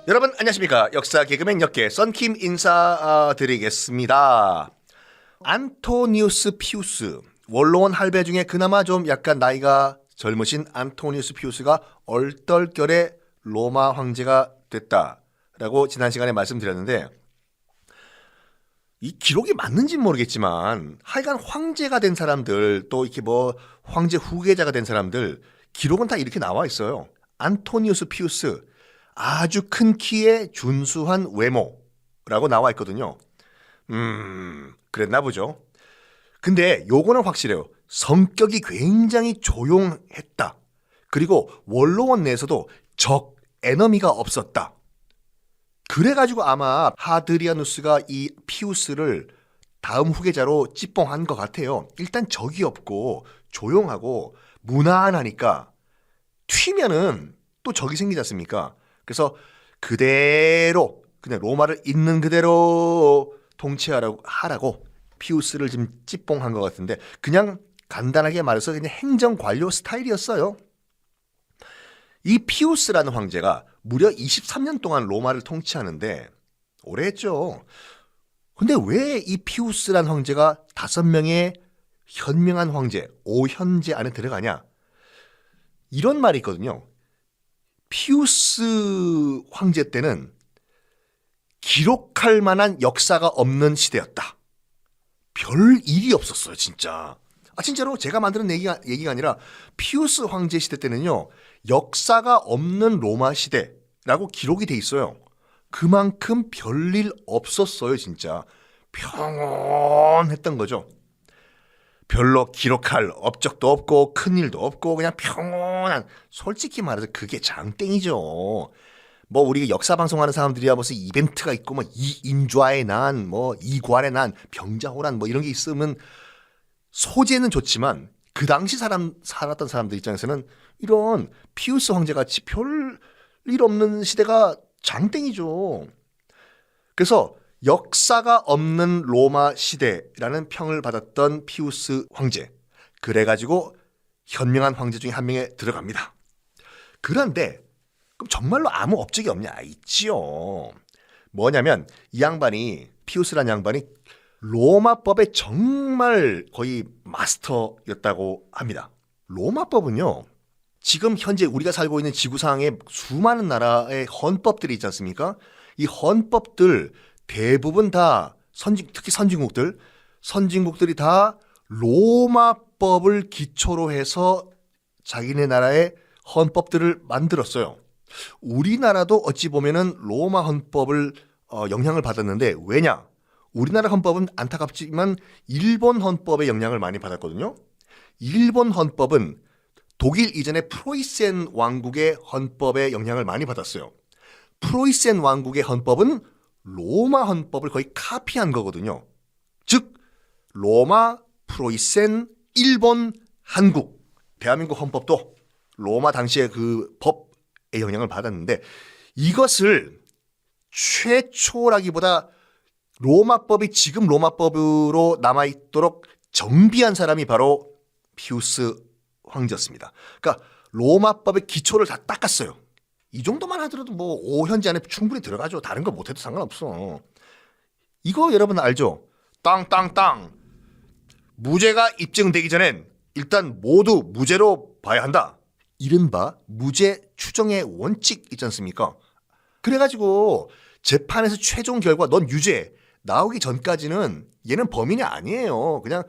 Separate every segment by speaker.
Speaker 1: 여러분 안녕하십니까. 역사 개그맨 역계 썬킴 인사드리겠습니다. 안토니우스 피우스, 원로원 할배 중에 그나마 좀 약간 나이가 젊으신 안토니우스 피우스가 얼떨결에 로마 황제가 됐다라고 지난 시간에 말씀드렸는데, 이 기록이 맞는지는 모르겠지만 하여간 황제가 된 사람들, 또 이렇게 뭐 황제 후계자가 된 사람들 기록은 다 이렇게 나와 있어요. 안토니우스 피우스, 아주 큰 키에 준수한 외모라고 나와 있거든요. 그랬나 보죠. 근데 요거는 확실해요. 성격이 굉장히 조용했다. 그리고 원로원 내에서도 적, 에너미가 없었다. 그래가지고 아마 하드리아누스가 이 피우스를 다음 후계자로 찌뽕한 것 같아요. 일단 적이 없고 조용하고 무난하니까 튀면은 또 적이 생기지 않습니까? 그래서 그대로 그냥 로마를 있는 그대로 통치하라고 피우스를 지금 찌뽕한 것 같은데, 그냥 간단하게 말해서 그냥 행정관료 스타일이었어요. 이 피우스라는 황제가 무려 23년 동안 로마를 통치하는데 오래 했죠. 근데 왜 이 피우스라는 황제가 5명의 현명한 황제, 오현제 안에 들어가냐? 이런 말이 있거든요. 피우스 황제 때는 기록할 만한 역사가 없는 시대였다. 별 일이 없었어요, 진짜. 진짜로 제가 만드는 얘기가 아니라 피우스 황제 시대 때는요, 역사가 없는 로마 시대라고 기록이 돼 있어요. 그만큼 별일 없었어요, 진짜. 평온했던 거죠. 별로 기록할 업적도 없고 큰일도 없고 그냥 평온한, 솔직히 말해서 그게 장땡이죠. 뭐 우리가 역사 방송하는 사람들이야 무슨 이벤트가 있고 뭐 이인좌의 난, 뭐 이괄의 난, 병자호란 뭐 이런 게 있으면 소재는 좋지만 그 당시 살았던 사람들 입장에서는 이런 피우스 황제같이 별 일 없는 시대가 장땡이죠. 그래서 역사가 없는 로마 시대라는 평을 받았던 피우스 황제, 그래가지고 현명한 황제 중에 한 명에 들어갑니다. 그런데 그럼 정말로 아무 업적이 없냐? 있지요. 뭐냐면 이 양반이, 피우스라는 양반이 로마법의 정말 거의 마스터였다고 합니다. 로마법은요, 지금 현재 우리가 살고 있는 지구상에 수많은 나라의 헌법들이 있지 않습니까? 이 헌법들 대부분 다 특히 선진국들이 다 로마법을 기초로 해서 자기네 나라의 헌법들을 만들었어요. 우리나라도 어찌 보면은 로마 헌법을 영향을 받았는데, 왜냐? 우리나라 헌법은 안타깝지만 일본 헌법의 영향을 많이 받았거든요. 일본 헌법은 독일 이전의 프로이센 왕국의 헌법의 영향을 많이 받았어요. 프로이센 왕국의 헌법은 로마 헌법을 거의 카피한 거거든요. 즉 로마, 프로이센, 일본, 한국, 대한민국 헌법도 로마 당시의 그 법의 영향을 받았는데, 이것을 최초라기보다 로마법이 지금 로마법으로 남아있도록 정비한 사람이 바로 피우스 황제였습니다. 그러니까 로마법의 기초를 다 닦았어요. 이 정도만 하더라도 뭐 오현제 안에 충분히 들어가죠. 다른 거 못해도 상관없어. 이거 여러분 알죠? 땅땅땅. 무죄가 입증되기 전엔 일단 모두 무죄로 봐야 한다. 이른바 무죄 추정의 원칙 있지 않습니까? 그래가지고 재판에서 최종 결과 넌 유죄 나오기 전까지는 얘는 범인이 아니에요. 그냥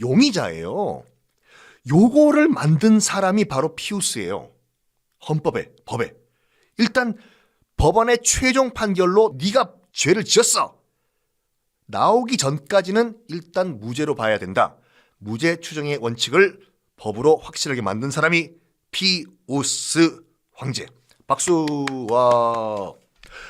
Speaker 1: 용의자예요. 요거를 만든 사람이 바로 피우스예요. 법에. 일단 법원의 최종 판결로 네가 죄를 지었어 나오기 전까지는 일단 무죄로 봐야 된다. 무죄 추정의 원칙을 법으로 확실하게 만든 사람이 피우스 황제. 박수. 와.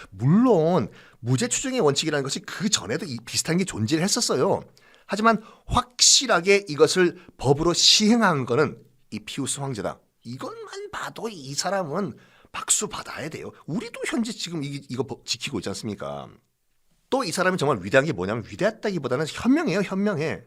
Speaker 1: 물론 무죄 추정의 원칙이라는 것이 그 전에도 비슷한 게 존재를 했었어요. 하지만 확실하게 이것을 법으로 시행한 거는 이 피우스 황제다. 이것만 봐도 이 사람은 박수 받아야 돼요. 우리도 현재 지금 이거 지키고 있지 않습니까? 또 이 사람이 정말 위대한 게 뭐냐면, 위대했다기보다는 현명해요. 현명해.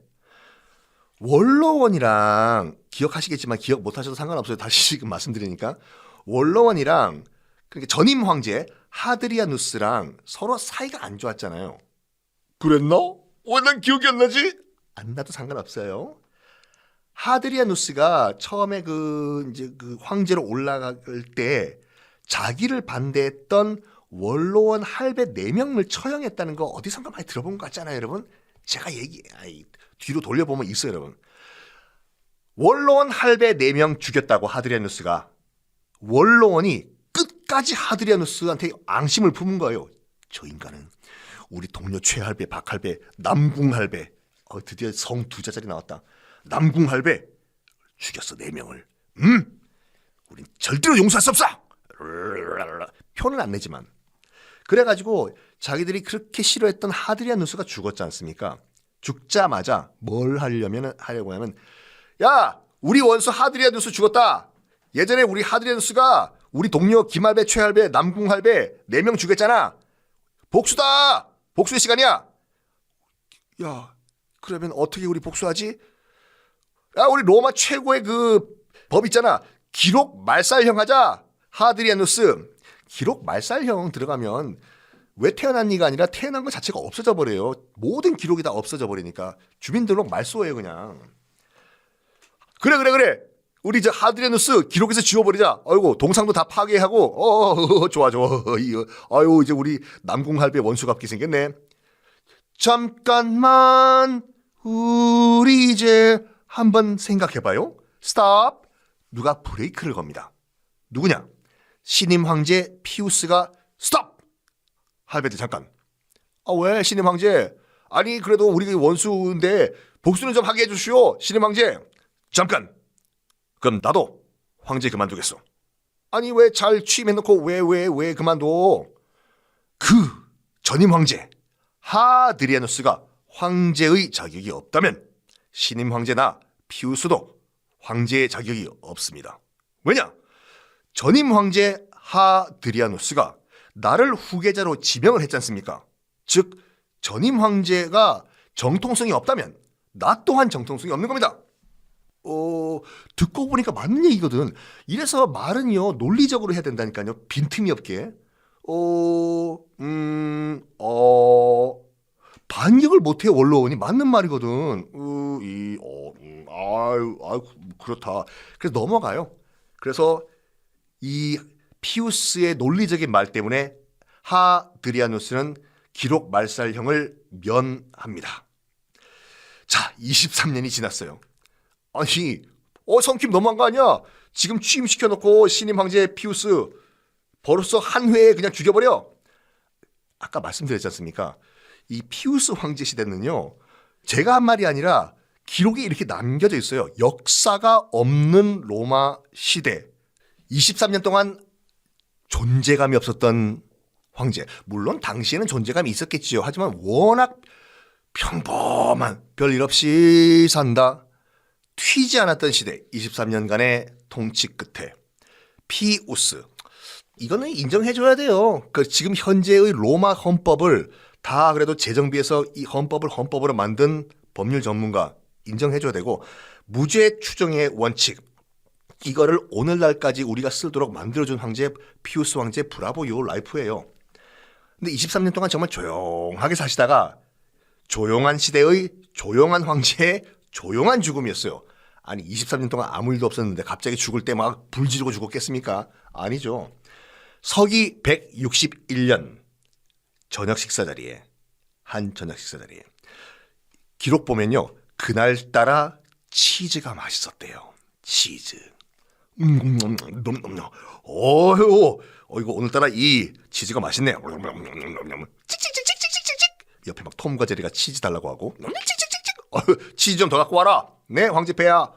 Speaker 1: 원로원이랑 기억하시겠지만 기억 못하셔도 상관없어요. 다시 지금 말씀드리니까. 원로원이랑 그러니까 전임 황제 하드리아누스랑 서로 사이가 안 좋았잖아요. 그랬나? 왜 난 기억이 안 나지? 안 나도 상관없어요. 하드리아누스가 처음에 이제 황제로 올라갈 때 자기를 반대했던 원로원 할배 4명을 처형했다는 거 어디선가 많이 들어본 것 같잖아요, 여러분. 제가 뒤로 돌려보면 있어요, 여러분. 원로원 할배 4명 죽였다고 하드리아누스가. 원로원이 끝까지 하드리아누스한테 앙심을 품은 거예요. 저 인간은 우리 동료 최할배, 박할배, 남궁할배, 드디어 성 2자짜리 나왔다. 남궁할배 죽였어, 4명을. 우린 절대로 용서할 수 없어. 표는 안 내지만. 그래가지고 자기들이 그렇게 싫어했던 하드리아누스가 죽었지 않습니까? 죽자마자 뭘 하려고 하면, 야, 우리 원수 하드리아누스 죽었다. 예전에 우리 하드리아누스가 우리 동료 김할배, 최할배, 남궁할배 4명 죽였잖아. 복수다. 복수의 시간이야. 야, 그러면 어떻게 우리 복수하지? 야, 우리 로마 최고의 법 있잖아. 기록 말살형 하자. 하드리아누스. 기록 말살형 들어가면 왜 태어났니가 아니라 태어난 것 자체가 없어져 버려요. 모든 기록이 다 없어져 버리니까 주민등록 말소예요, 그냥. 그래. 우리 이제 하드리아누스 기록에서 지워버리자. 아이고, 동상도 다 파괴하고. 좋아. 아유, 이제 우리 남궁할배 원수 갚기 생겼네. 잠깐만, 우리 이제 한번 생각해봐요. 스탑. 누가 브레이크를 겁니다. 누구냐? 신임 황제 피우스가 스톱! 할배들 잠깐. 왜 신임 황제? 아니 그래도 우리 원수인데 복수는 좀 하게 해주시오. 신임 황제. 잠깐. 그럼 나도 황제 그만두겠어. 아니 왜 잘 취임해놓고 왜 그만둬? 그 전임 황제 하드리아누스가 황제의 자격이 없다면 신임 황제나 피우스도 황제의 자격이 없습니다. 왜냐? 전임 황제 하드리아누스가 나를 후계자로 지명을 했지 않습니까? 즉 전임 황제가 정통성이 없다면 나 또한 정통성이 없는 겁니다. 듣고 보니까 맞는 얘기거든. 이래서 말은요 논리적으로 해야 된다니까요. 빈틈이 없게. 반격을 못해 원로원이 맞는 말이거든. 그렇다. 그래서 넘어가요. 그래서 이 피우스의 논리적인 말 때문에 하드리아누스는 기록 말살형을 면합니다. 자, 23년이 지났어요. 아니, 성킴 너무한 거 아니야? 지금 취임시켜놓고 신임 황제 피우스 벌써 한 회에 그냥 죽여버려. 아까 말씀드렸지 않습니까? 이 피우스 황제 시대는요, 제가 한 말이 아니라 기록이 이렇게 남겨져 있어요. 역사가 없는 로마 시대. 23년 동안 존재감이 없었던 황제. 물론 당시에는 존재감이 있었겠지요. 하지만 워낙 평범한 별일 없이 산다. 튀지 않았던 시대. 23년간의 통치 끝에 피우스. 이거는 인정해줘야 돼요. 지금 현재의 로마 헌법을 다 그래도 재정비해서 이 헌법으로 만든 법률 전문가 인정해줘야 되고, 무죄 추정의 원칙, 이거를 오늘날까지 우리가 쓰도록 만들어준 황제 피우스 황제 브라보 요 라이프예요. 근데 23년 동안 정말 조용하게 사시다가 조용한 시대의 조용한 황제의 조용한 죽음이었어요. 아니 23년 동안 아무 일도 없었는데 갑자기 죽을 때 막 불 지르고 죽었겠습니까? 아니죠. 서기 161년 저녁 식사 자리에 기록 보면요, 그날따라 치즈가 맛있었대요. 치즈. 이거 오늘따라 이 치즈가 맛있네. 옆에 막 톰과 제리가 치즈 달라고 하고, 치즈 좀 더 갖고 와라. 네, 황제폐야.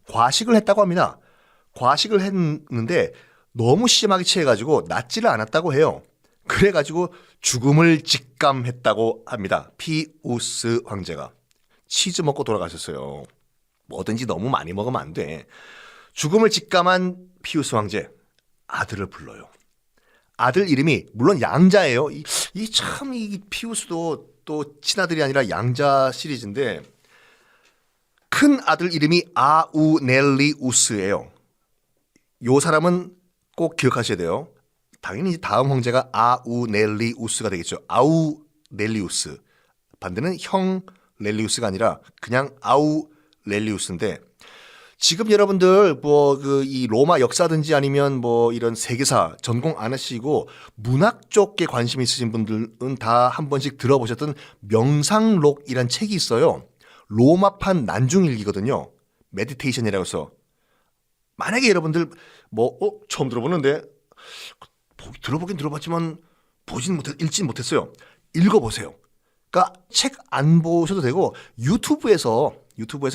Speaker 1: 과식을 했다고 합니다. 과식을 했는데 너무 심하게 취해가지고 낫지를 않았다고 해요. 그래가지고 죽음을 직감했다고 합니다. 피우스 황제가. 치즈 먹고 돌아가셨어요. 뭐든지 너무 많이 먹으면 안 돼. 죽음을 직감한 피우스 황제, 아들을 불러요. 아들 이름이 물론 양자예요. 이 피우스도 또 친아들이 아니라 양자 시리즈인데, 큰 아들 이름이 아우넬리우스예요. 요 사람은 꼭 기억하셔야 돼요. 당연히 이제 다음 황제가 아우넬리우스가 되겠죠. 아우넬리우스. 반대는 형 렐리우스가 아니라 그냥 아우렐리우스인데 지금 여러분들 뭐 그 이 로마 역사든지 아니면 뭐 이런 세계사 전공 안 하시고 문학 쪽에 관심 있으신 분들은 다 한 번씩 들어보셨던 명상록이란 책이 있어요. 로마판 난중일기거든요. 메디테이션이라고 해서 만약에 여러분들 뭐 처음 들어보는데 들어보긴 들어봤지만 읽진 못했어요. 읽어보세요. 그러니까 책 안 보셔도 되고 유튜브에서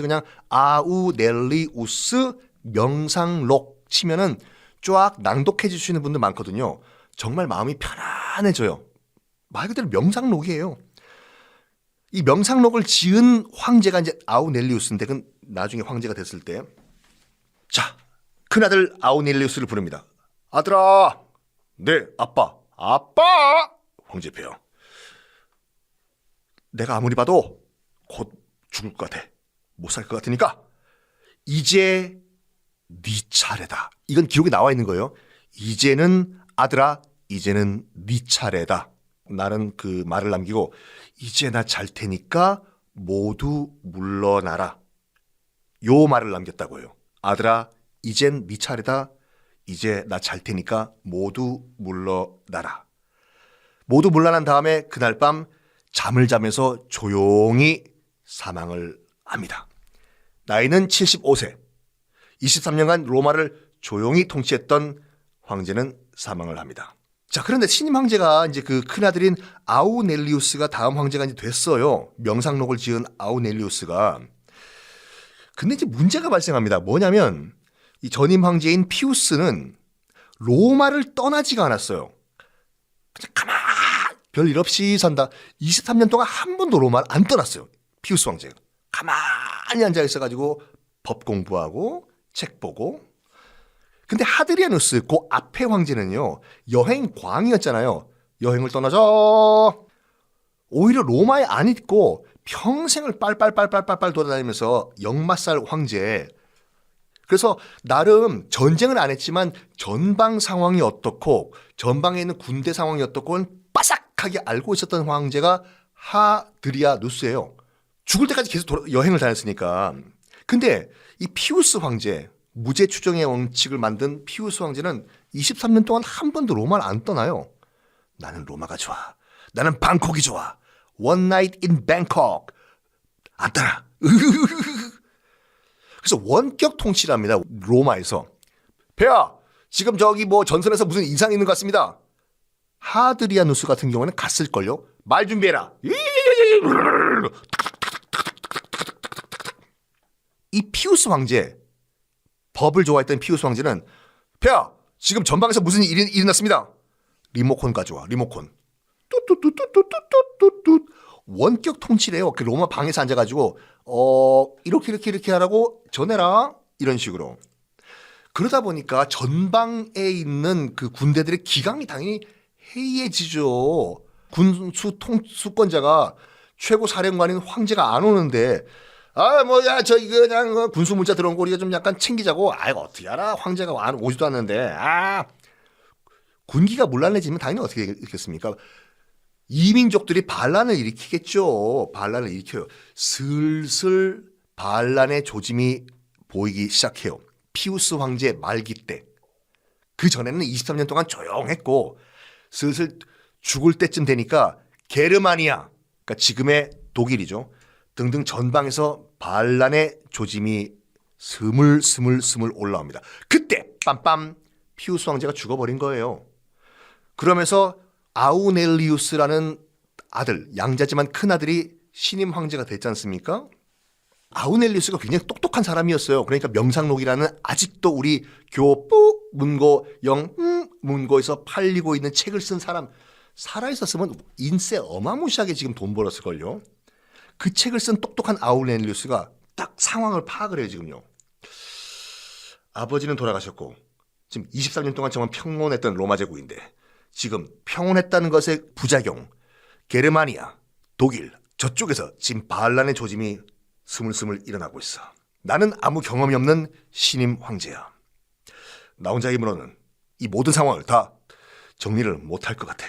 Speaker 1: 그냥 아우넬리우스 명상록 치면은 쫙 낭독해 주시는 분들 많거든요. 정말 마음이 편안해져요. 말 그대로 명상록이에요. 이 명상록을 지은 황제가 이제 아우넬리우스인데 그건 나중에 황제가 됐을 때 자, 큰아들 아우넬리우스를 부릅니다. 아들아, 네, 아빠, 황제폐하. 내가 아무리 봐도 곧 죽을 것 같아. 못 살 것 같으니까 이제 네 차례다. 이건 기록에 나와 있는 거예요. 이제는 아들아, 이제는 네 차례다. 나는 그 말을 남기고 이제 나 잘 테니까 모두 물러나라. 요 말을 남겼다고요. 아들아, 이젠 네 차례다. 이제 나 잘 테니까 모두 물러나라. 모두 물러난 다음에 그날 밤 잠을 자면서 조용히 사망을 합니다. 나이는 75세. 23년간 로마를 조용히 통치했던 황제는 사망을 합니다. 자, 그런데 신임 황제가 이제 그 큰아들인 아우넬리우스가 다음 황제가 이제 됐어요. 명상록을 지은 아우넬리우스가. 근데 이제 문제가 발생합니다. 뭐냐면 이 전임 황제인 피우스는 로마를 떠나지가 않았어요. 그냥 가만 별일 없이 산다. 23년 동안 한 번도 로마를 안 떠났어요. 피우스 황제가. 가만히 앉아 있어가지고 법 공부하고 책 보고. 근데 하드리아누스 그 앞에 황제는요. 여행 광이었잖아요. 여행을 떠나자. 오히려 로마에 안 있고 평생을 빨빨 돌아다니면서 역마살 황제. 그래서 나름 전쟁은 안 했지만 전방 상황이 어떻고 전방에 있는 군대 상황이 어떻고는 빠삭하게 알고 있었던 황제가 하드리아누스예요. 죽을 때까지 계속 여행을 다녔으니까. 근데 이 피우스 황제, 무죄 추정의 원칙을 만든 피우스 황제는 23년 동안 한 번도 로마를 안 떠나요. 나는 로마가 좋아. 나는 방콕이 좋아. One night in Bangkok. 안 떠나. 그래서 원격 통치를 합니다. 로마에서. 폐하, 지금 저기 뭐 전선에서 무슨 이상이 있는 것 같습니다. 하드리아누스 같은 경우는 갔을걸요. 말 준비해라. 이 피우스 황제, 법을 좋아했던 피우스 황제는 폐하, 지금 전방에서 무슨 일이 일어났습니다. 리모컨 가져와. 리모컨. 뚜뚜뚜뚜뚜뚜뚜뚜. 원격 통치를 해요. 그 로마 방에서 앉아가지고 이렇게 하라고 전해라. 이런 식으로. 그러다 보니까 전방에 있는 그 군대들의 기강이 당연히 해이해지죠. 군수 통수권자가 최고 사령관인 황제가 안 오는데 저 이거 그냥 군수 문자 들어온 거 우리가 좀 약간 챙기자고. 어떻게 알아? 황제가 오지도 않는데. 군기가 문란해지면 당연히 어떻게 되겠습니까? 이민족들이 반란을 일으키겠죠. 반란을 일으켜요. 슬슬 반란의 조짐이 보이기 시작해요. 피우스 황제 말기 때. 그 전에는 23년 동안 조용했고 슬슬 죽을 때쯤 되니까 게르마니아, 그러니까 지금의 독일이죠. 등등 전방에서 반란의 조짐이 스물스물 올라옵니다. 그때 빰빰 피우스 황제가 죽어버린 거예요. 그러면서 아우넬리우스라는 아들, 양자지만 큰아들이 신임 황제가 됐지 않습니까? 아우넬리우스가 굉장히 똑똑한 사람이었어요. 그러니까 명상록이라는 아직도 우리 교부 문고 문고에서 팔리고 있는 책을 쓴 사람, 살아있었으면 인세 어마무시하게 지금 돈 벌었을걸요. 그 책을 쓴 똑똑한 아우넬리우스가 딱 상황을 파악을 해요. 지금요. 아버지는 돌아가셨고 지금 23년 동안 정말 평온했던 로마 제국인데 지금 평온했다는 것의 부작용, 게르마니아, 독일 저쪽에서 지금 반란의 조짐이 스물스물 일어나고 있어. 나는 아무 경험이 없는 신임 황제야. 나 혼자 힘으로는 이 모든 상황을 다 정리를 못할 것 같아.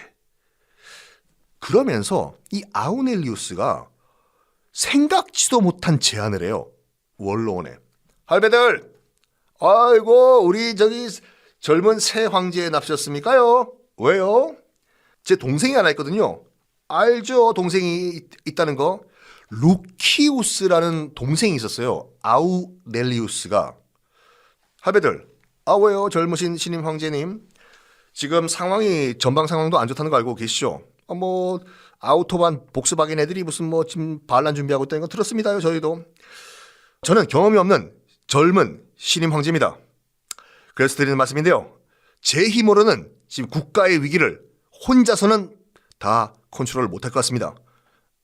Speaker 1: 그러면서 이 아우넬리우스가 생각지도 못한 제안을 해요. 원로원에. 할배들, 아이고 우리 저기 젊은 새 황제 납셨습니까요? 왜요? 제 동생이 하나 있거든요. 알죠? 동생이 있다는 거. 루키우스라는 동생이 있었어요. 아우넬리우스가. 할배들, 아 왜요? 젊으신 신임 황제님. 지금 상황이 전방 상황도 안 좋다는 거 알고 계시죠? 뭐 아우토반 복스바겐 애들이 무슨 뭐 지금 반란 준비하고 있다는 거 들었습니다요. 저희도. 저는 경험이 없는 젊은 신임 황제입니다. 그래서 드리는 말씀인데요. 제 힘으로는 지금 국가의 위기를 혼자서는 다 컨트롤 못할 것 같습니다.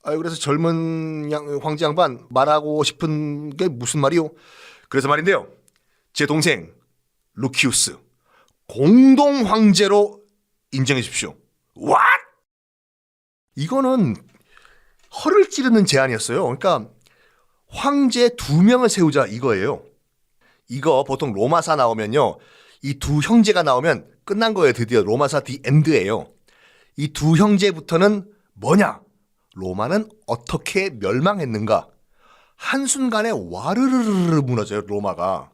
Speaker 1: 그래서 젊은 황제 양반 말하고 싶은 게 무슨 말이요? 그래서 말인데요. 제 동생 루키우스 공동 황제로 인정해 주십시오. What? 이거는 허를 찌르는 제안이었어요. 그러니까 황제 2명을 세우자 이거예요. 이거 보통 로마사 나오면요. 이 두 형제가 나오면 끝난 거예요. 드디어 로마사 디 엔드예요. 이 두 형제부터는 뭐냐? 로마는 어떻게 멸망했는가? 한순간에 와르르르 무너져요. 로마가.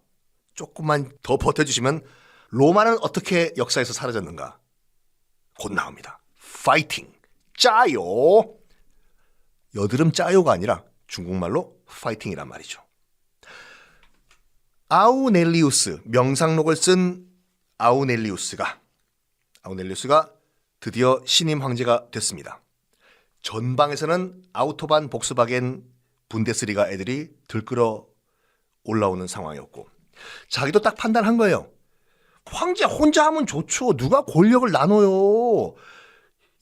Speaker 1: 조금만 더 버텨주시면 로마는 어떻게 역사에서 사라졌는가? 곧 나옵니다. 파이팅! 짜요! 여드름 짜요가 아니라 중국말로 파이팅이란 말이죠. 아우넬리우스, 명상록을 쓴 아우넬리우스가 드디어 신임 황제가 됐습니다. 전방에서는 아우토반 복스바겐 분데스리가 애들이 들끓어 올라오는 상황이었고 자기도 딱 판단한 거예요. 황제 혼자 하면 좋죠. 누가 권력을 나눠요.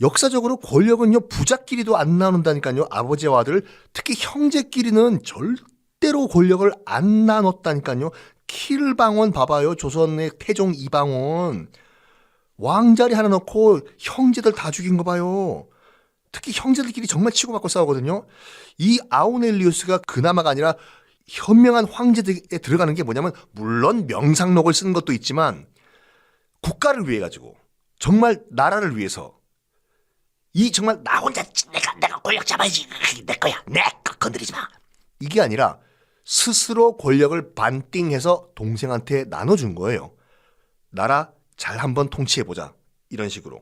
Speaker 1: 역사적으로 권력은요 부자끼리도 안 나눈다니까요. 아버지와 아들, 특히 형제끼리는 절대로 권력을 안 나눴다니까요. 킬방원 봐봐요. 조선의 태종 이방원 왕자리 하나 넣고 형제들 다 죽인 거 봐요. 특히 형제들끼리 정말 치고받고 싸우거든요. 이 아우넬리우스가 그나마가 아니라 현명한 황제들에 들어가는 게 뭐냐면 물론 명상록을 쓴 것도 있지만 국가를 위해 가지고 정말 나라를 위해서 이 정말 나 혼자 내가 권력 잡아야지 내 거야 내 거 건드리지 마 이게 아니라 스스로 권력을 반띵해서 동생한테 나눠준 거예요. 나라 잘 한번 통치해보자 이런 식으로.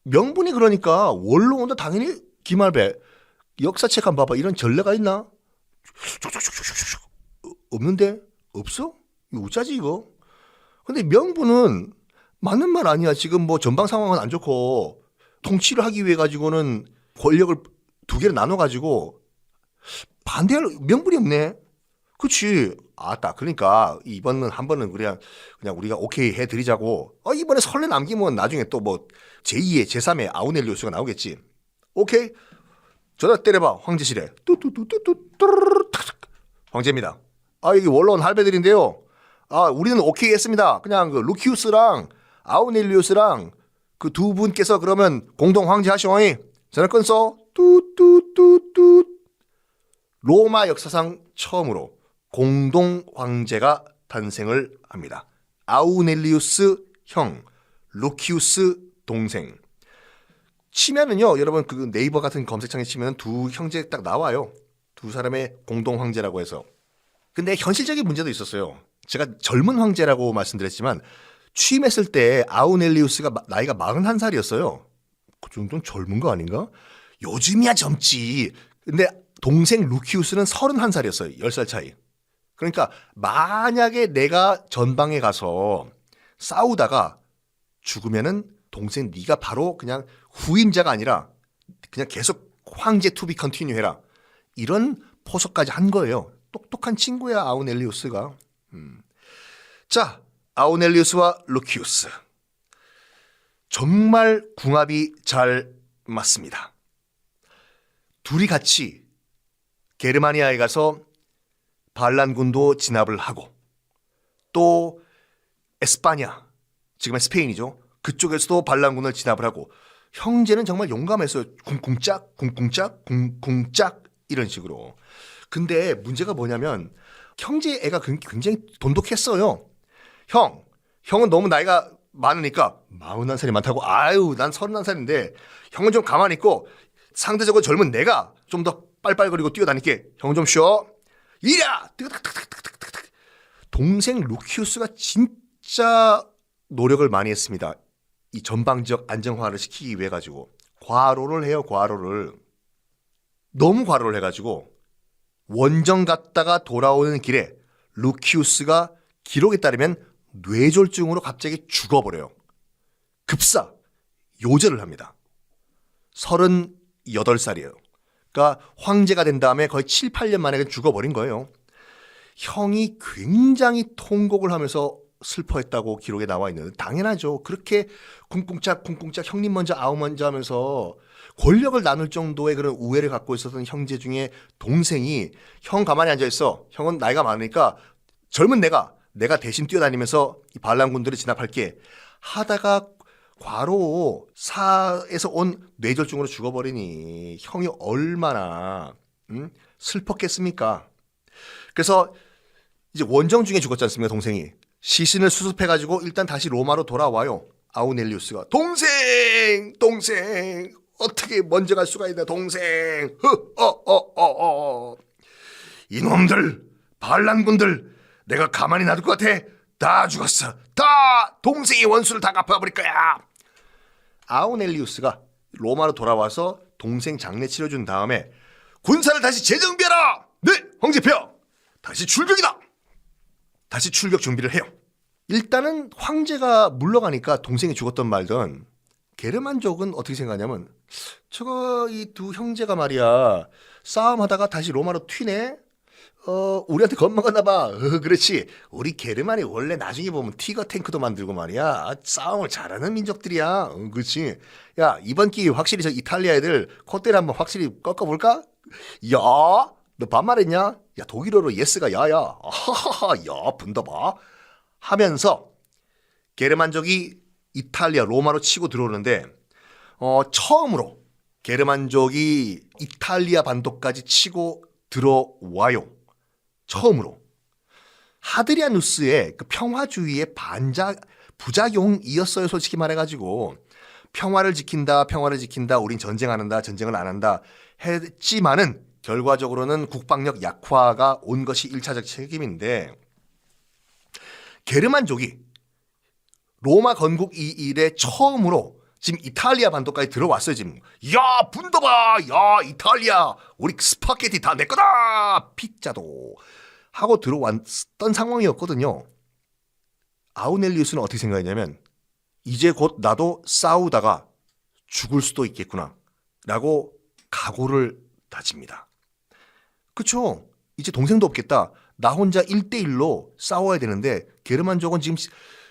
Speaker 1: 명분이 그러니까 원로원도 당연히 기말배 역사책 한번 봐봐. 이런 전례가 있나? 없는데? 없어? 이거 어쩌지 이거? 근데 명분은 맞는 말 아니야. 지금 뭐 전방 상황은 안 좋고 통치를 하기 위해 가지고는 권력을 두 개로 나눠 가지고 반대할 명분이 없네. 그렇지. 아따. 그러니까 이번은 한 번은 그냥 우리가 오케이 해드리자고. 이번에 설레 남기면 나중에 또 뭐 제2의 제3의 아우넬리우스가 나오겠지. 오케이. 전화 때려봐. 황제실에. 뚜뚜뚜뚜뚜 황제입니다. 여기 원로원 할배들인데요. 우리는 오케이 했습니다. 그냥 그 루키우스랑 아우넬리우스랑 그 두 분께서 그러면 공동 황제 하시오이. 전화 끊어. 뚜뚜뚜뚜. 로마 역사상 처음으로 공동 황제가 탄생을 합니다. 아우넬리우스 형, 루키우스 동생. 치면은요, 여러분 그 네이버 같은 검색창에 치면 두 형제 딱 나와요. 두 사람의 공동 황제라고 해서. 근데 현실적인 문제도 있었어요. 제가 젊은 황제라고 말씀드렸지만 취임했을 때 아우넬리우스가 나이가 41살이었어요. 그 정도는 젊은 거 아닌가? 요즘이야 젊지. 근데 동생 루키우스는 31살이었어요. 10살 차이. 그러니까 만약에 내가 전방에 가서 싸우다가 죽으면은 동생 네가 바로 그냥 후임자가 아니라 그냥 계속 황제 투비 컨티뉴 해라. 이런 포석까지 한 거예요. 똑똑한 친구야 아우넬리우스가. 자, 아우넬리우스와 루키우스. 정말 궁합이 잘 맞습니다. 둘이 같이 게르마니아에 가서 반란군도 진압을 하고 또 에스파냐, 지금의 스페인이죠. 그쪽에서도 반란군을 진압을 하고 형제는 정말 용감했어요. 쿵쿵짝, 쿵쿵짝, 쿵쿵짝 이런 식으로. 근데 문제가 뭐냐면 형제 애가 굉장히 돈독했어요. 형, 형은 너무 나이가 많으니까 41살이 많다고 아유 난 31살인데 형은 좀 가만히 있고 상대적으로 젊은 내가 좀 더 빨빨거리고 뛰어다닐게. 형 좀 쉬어. 이랴! 뜨그닥닥닥닥닥닥. 동생 루키우스가 진짜 노력을 많이 했습니다. 이 전방지역 안정화를 시키기 위해 가지고 과로를 해요. 과로를. 너무 과로를 해가지고 원정 갔다가 돌아오는 길에 루키우스가 기록에 따르면 뇌졸중으로 갑자기 죽어버려요. 급사 요절을 합니다. 38살이에요. 그러니까 황제가 된 다음에 거의 7, 8년 만에 죽어버린 거예요. 형이 굉장히 통곡을 하면서 슬퍼했다고 기록에 나와 있는. 당연하죠. 그렇게 쿵쿵짝 형님 먼저 아우 먼저 하면서 권력을 나눌 정도의 그런 우애를 갖고 있었던 형제 중에 동생이 형 가만히 앉아있어. 형은 나이가 많으니까 젊은 내가 대신 뛰어다니면서 이 반란군들을 진압할게 하다가 과로사에서 온 뇌졸중으로 죽어버리니 형이 얼마나 슬펐겠습니까? 그래서 이제 원정 중에 죽었지 않습니까? 동생이. 시신을 수습해가지고 일단 다시 로마로 돌아와요. 아우넬리우스가. 동생 어떻게 먼저 갈 수가 있나 동생. 이놈들 반란군들 내가 가만히 놔둘 것 같아. 다 죽었어. 다 동생의 원수를 다 갚아버릴 거야. 아우넬리우스가 로마로 돌아와서 동생 장례 치러준 다음에 군사를 다시 재정비하라. 네 황제폐하 다시 출격이다. 다시 출격 준비를 해요. 일단은 황제가 물러가니까 동생이 죽었던 말든 게르만족은 어떻게 생각하냐면 저거 이 두 형제가 말이야 싸움하다가 다시 로마로 튀네. 우리한테 겁먹었나 봐. 그렇지. 우리 게르만이 원래 나중에 보면 티거 탱크도 만들고 말이야 싸움을 잘하는 민족들이야. 그렇지. 야 이번 기회에 확실히 저 이탈리아 애들 콧대를 한번 확실히 꺾어볼까? 야 너 반말했냐? 야 독일어로 예스가 야야. 하하하 야 분다봐 하면서 게르만족이 이탈리아 로마로 치고 들어오는데 처음으로 게르만족이 이탈리아 반도까지 치고 들어와요. 처음으로. 하드리아누스의 그 평화주의의 부작용이었어요. 솔직히 말해가지고 평화를 지킨다 우린 전쟁 안 한다 전쟁을 안 한다 했지만은 결과적으로는 국방력 약화가 온 것이 1차적 책임인데 게르만족이 로마 건국 이래 처음으로 지금 이탈리아 반도까지 들어왔어요. 지금 야 분더봐 야 이탈리아 우리 스파게티 다 내 거다 피자도 하고 들어왔던 상황이었거든요. 아우넬리우스는 어떻게 생각했냐면 이제 곧 나도 싸우다가 죽을 수도 있겠구나 라고 각오를 다집니다. 그쵸? 이제 동생도 없겠다. 나 혼자 1대1로 싸워야 되는데 게르만족은 지금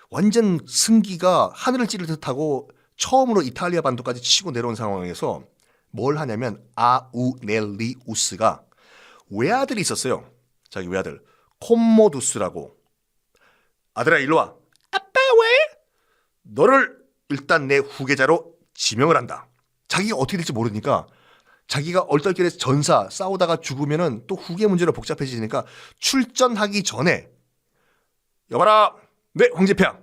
Speaker 1: 완전 승기가 하늘을 찌를 듯하고 처음으로 이탈리아 반도까지 치고 내려온 상황에서 뭘 하냐면 아우넬리우스가 외아들이 있었어요. 자기 외아들 콤모두스라고. 아들아 일로 와. 아빠 왜? 너를 일단 내 후계자로 지명을 한다. 자기가 어떻게 될지 모르니까 자기가 얼떨결에 전사 싸우다가 죽으면은 또 후계 문제로 복잡해지니까 출전하기 전에 여봐라 네 황제폐하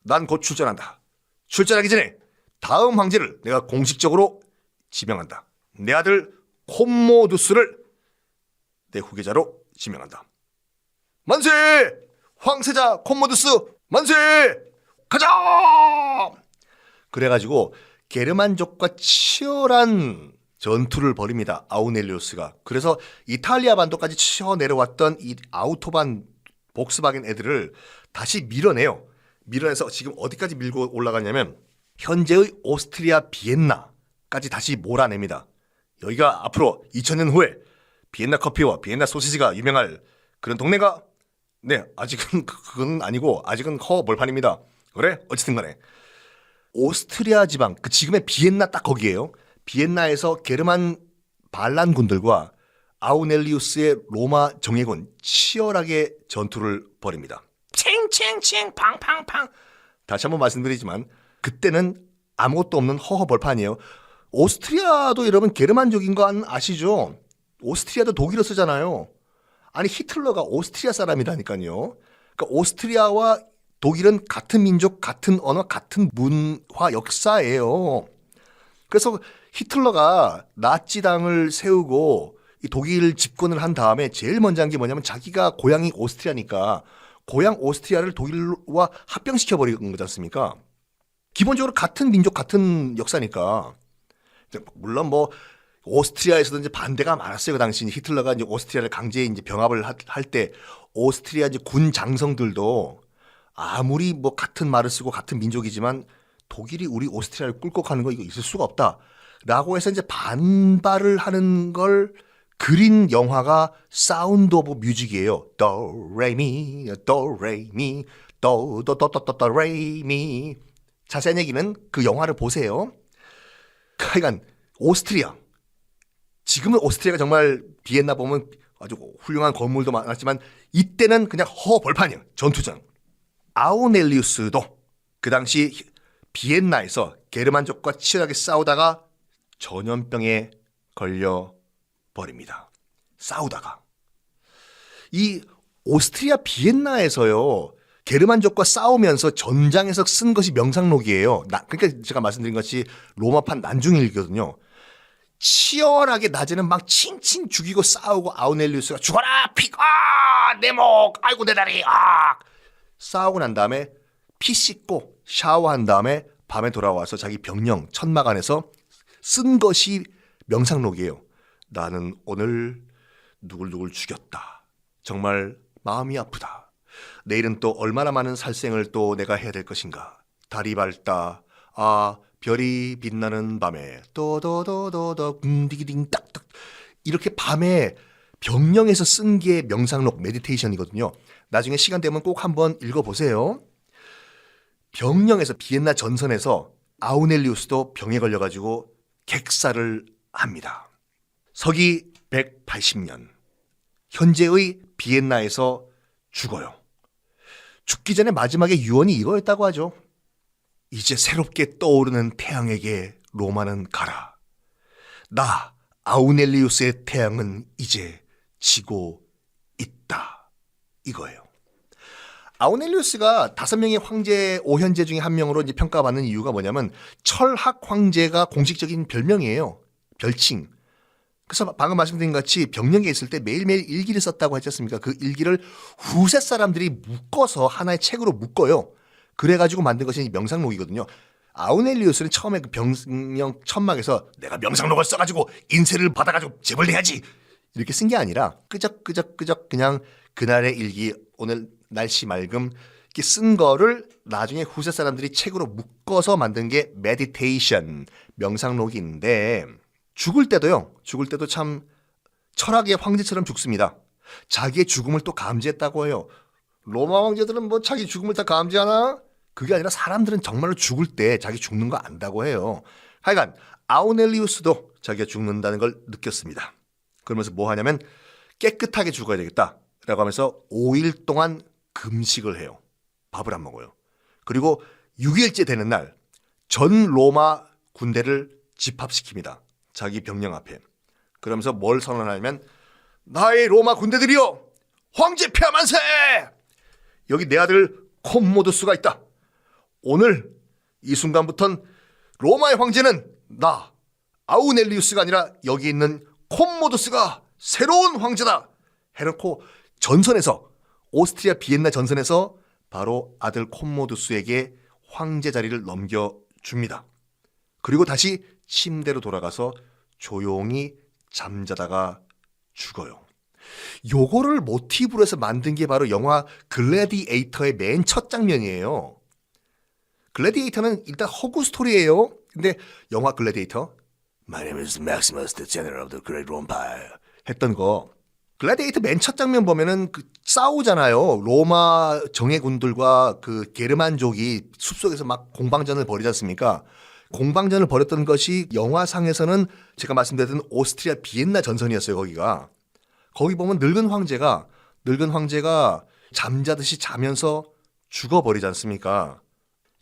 Speaker 1: 난 곧 출전한다. 출전하기 전에 다음 황제를 내가 공식적으로 지명한다. 내 아들 콤모두스를 내 후계자로 지명한다. 만세! 황세자 콤모두스 만세! 가자! 그래가지고 게르만족과 치열한 전투를 벌입니다. 아우넬리우스가. 그래서 이탈리아 반도까지 치어 내려왔던 이 아우토반 복스바겐 애들을 다시 밀어내요. 밀어내서 지금 어디까지 밀고 올라가냐면 현재의 오스트리아 비엔나까지 다시 몰아냅니다. 여기가 앞으로 2000년 후에 비엔나 커피와 비엔나 소시지가 유명할 그런 동네가? 네, 아직은 그건 아니고 아직은 허벌판입니다. 그래? 어쨌든 간에 오스트리아 지방, 그 지금의 비엔나 딱 거기에요. 비엔나에서 게르만 반란군들과 아우넬리우스의 로마 정예군 치열하게 전투를 벌입니다. 칭칭칭 팡팡팡. 다시 한번 말씀드리지만 그때는 아무것도 없는 허허벌판이에요. 오스트리아도 여러분 게르만족인 거 아시죠? 오스트리아도 독일어 쓰잖아요. 아니 히틀러가 오스트리아 사람이라니까요. 그러니까 오스트리아와 독일은 같은 민족, 같은 언어, 같은 문화 역사예요. 그래서 히틀러가 나치당을 세우고 이 독일 집권을 한 다음에 제일 먼저 한 게 뭐냐면 자기가 고향이 오스트리아니까 고향 오스트리아를 독일과 합병시켜 버린 거지 않습니까? 기본적으로 같은 민족, 같은 역사니까. 물론 뭐 오스트리아에서도 이제 반대가 많았어요. 그 당시 히틀러가 이제 오스트리아를 강제 이제 병합을 할 때 오스트리아 이제 군 장성들도 아무리 뭐 같은 말을 쓰고 같은 민족이지만 독일이 우리 오스트리아를 꿀꺽하는 거 이거 있을 수가 없다라고 해서 이제 반발을 하는 걸 그린 영화가 사운드 오브 뮤직이에요. 도레미 도레미 도도도도도레미. 자세한 얘기는 그 영화를 보세요. 하여간 오스트리아. 지금은 오스트리아가 정말 비엔나 보면 아주 훌륭한 건물도 많았지만 이때는 그냥 허벌판이에요. 전투장. 아우넬리우스도 그 당시 비엔나에서 게르만족과 치열하게 싸우다가 전염병에 걸려 버립니다. 싸우다가. 이 오스트리아 비엔나에서요. 게르만족과 싸우면서 전장에서 쓴 것이 명상록이에요. 그러니까 제가 말씀드린 것이 로마판 난중일기거든요. 치열하게 낮에는 막 칭칭 죽이고 싸우고 아우넬리우스가 죽어라 피, 내 목, 아이고 내 다리, 싸우고 난 다음에 피 씻고 샤워한 다음에 밤에 돌아와서 자기 병령 천막 안에서 쓴 것이 명상록이에요. 나는 오늘 누굴 죽였다. 정말 마음이 아프다. 내일은 또 얼마나 많은 살생을 또 내가 해야 될 것인가. 달이 밝다. 별이 빛나는 밤에 또도도도도 디기딩 딱딱 이렇게 밤에 병령에서 쓴 게 명상록 메디테이션이거든요. 나중에 시간 되면 꼭 한번 읽어보세요. 병령에서 비엔나 전선에서 아우넬리우스도 병에 걸려가지고 객사를 합니다. 서기 180년 현재의 비엔나에서 죽어요. 죽기 전에 마지막에 유언이 이거였다고 하죠. 이제 새롭게 떠오르는 태양에게 로마는 가라. 나 아우넬리우스의 태양은 이제 지고 있다. 이거예요. 아우넬리우스가 5명의 황제 5현제 중에 한 명으로 이제 평가받는 이유가 뭐냐면 철학 황제가 공식적인 별명이에요. 별칭. 그래서 방금 말씀드린 것 같이 병령에 있을 때 매일매일 일기를 썼다고 했지 않습니까? 그 일기를 후세 사람들이 묶어서 하나의 책으로 묶어요. 그래가지고 만든 것이 명상록이거든요. 아우넬리우스는 처음에 그 병령 천막에서 내가 명상록을 써가지고 인쇄를 받아가지고 재벌 내야지 이렇게 쓴 게 아니라 끄적끄적 그냥 그날의 일기 오늘 날씨 맑음 이렇게 쓴 거를 나중에 후세 사람들이 책으로 묶어서 만든 게 메디테이션 명상록인데 죽을 때도 참 철학의 황제처럼 죽습니다. 자기의 죽음을 또 감지했다고 해요. 로마 황제들은 뭐 자기 죽음을 다 감지하나? 그게 아니라 사람들은 정말로 죽을 때 자기 죽는 거 안다고 해요. 하여간 아우넬리우스도 자기가 죽는다는 걸 느꼈습니다. 그러면서 뭐 하냐면 깨끗하게 죽어야 되겠다라고 하면서 5일 동안 금식을 해요. 밥을 안 먹어요. 그리고 6일째 되는 날 전 로마 군대를 집합시킵니다. 자기 병령 앞에. 그러면서 뭘 선언하냐면 나의 로마 군대들이여 황제 폐하 만세! 여기 내 아들 콤모두스가 있다. 오늘 이 순간부턴 로마의 황제는 나 아우넬리우스가 아니라 여기 있는 콤모두스가 새로운 황제다 해놓고 전선에서 오스트리아 비엔나 전선에서 바로 아들 콤모두스에게 황제 자리를 넘겨줍니다. 그리고 다시 침대로 돌아가서 조용히 잠자다가 죽어요. 요거를 모티브로 해서 만든 게 바로 영화 글래디에이터의 맨 첫 장면이에요. 글래디에이터는 일단 허구 스토리예요. 근데 영화 글래디에이터 My name is Maximus, the general of the Great Roman Empire 했던 거 글래디에이터 맨 첫 장면 보면은 그 싸우잖아요. 로마 정예군들과 그 게르만족이 숲속에서 막 공방전을 벌이지 않습니까? 공방전을 벌였던 것이 영화상에서는 제가 말씀드렸던 오스트리아 비엔나 전선이었어요. 거기가. 거기 보면 늙은 황제가 잠자듯이 자면서 죽어버리지 않습니까?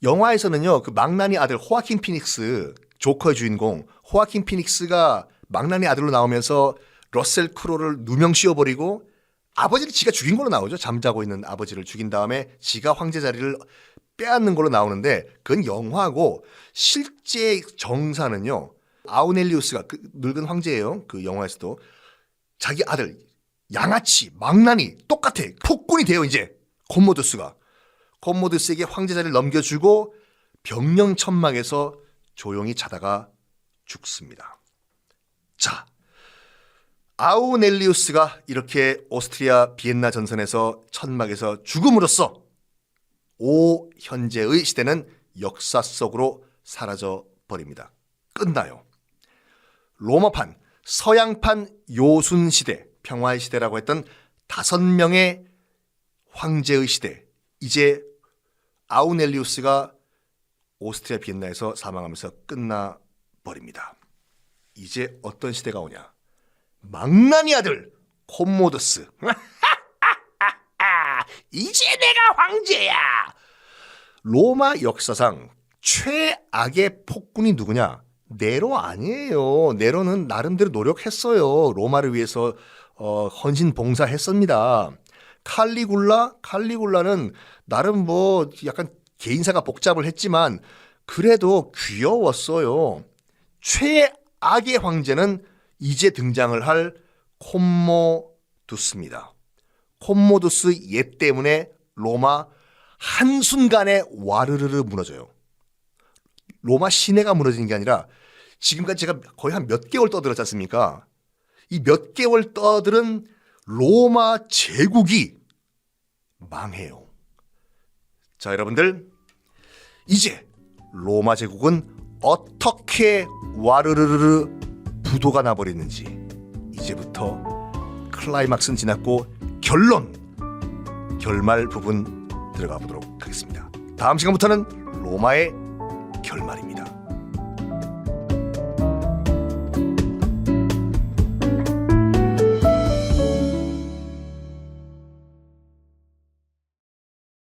Speaker 1: 영화에서는요. 그 망나니 아들 호아킨 피닉스 조커의 주인공 호아킨 피닉스가 망나니 아들로 나오면서 러셀 크로를 누명 씌워버리고 아버지를 지가 죽인 걸로 나오죠. 잠자고 있는 아버지를 죽인 다음에 지가 황제 자리를 빼앗는 걸로 나오는데 그건 영화고 실제 정사는요. 아우넬리우스가 그 늙은 황제예요. 그 영화에서도 자기 아들 양아치 망나니 똑같아. 폭군이 돼요. 이제 콤모두스에게 황제 자리를 넘겨주고 병령천막에서 조용히 자다가 죽습니다. 자, 아우넬리우스가 이렇게 오스트리아 비엔나 전선에서 천막에서 죽음으로써 현재의 시대는 역사 속으로 사라져 버립니다. 끝나요. 로마판, 서양판 요순 시대, 평화의 시대라고 했던 5명의 황제의 시대. 이제 아우넬리우스가 오스트리아 비엔나에서 사망하면서 끝나버립니다. 이제 어떤 시대가 오냐? 망나니 아들 콤모두스. 이제 내가 황제야. 로마 역사상 최악의 폭군이 누구냐? 네로 아니에요. 네로는 나름대로 노력했어요. 로마를 위해서 헌신 봉사했습니다. 칼리굴라는 나름 뭐 약간 개인사가 복잡을 했지만 그래도 귀여웠어요. 최악의 황제는 이제 등장을 할 콤모두스입니다. 콤모두스 얘 때문에 로마 한순간에 와르르르 무너져요. 로마 시내가 무너지는 게 아니라 지금까지 제가 거의 한 몇 개월 떠들었지 않습니까? 이 몇 개월 떠들은 로마 제국이 망해요. 자, 여러분들 이제 로마 제국은 어떻게 와르르르 부도가 나버리는지 이제부터 클라이막스는 지났고 결말 부분 들어가 보도록 하겠습니다. 다음 시간부터는 로마의 결말입니다.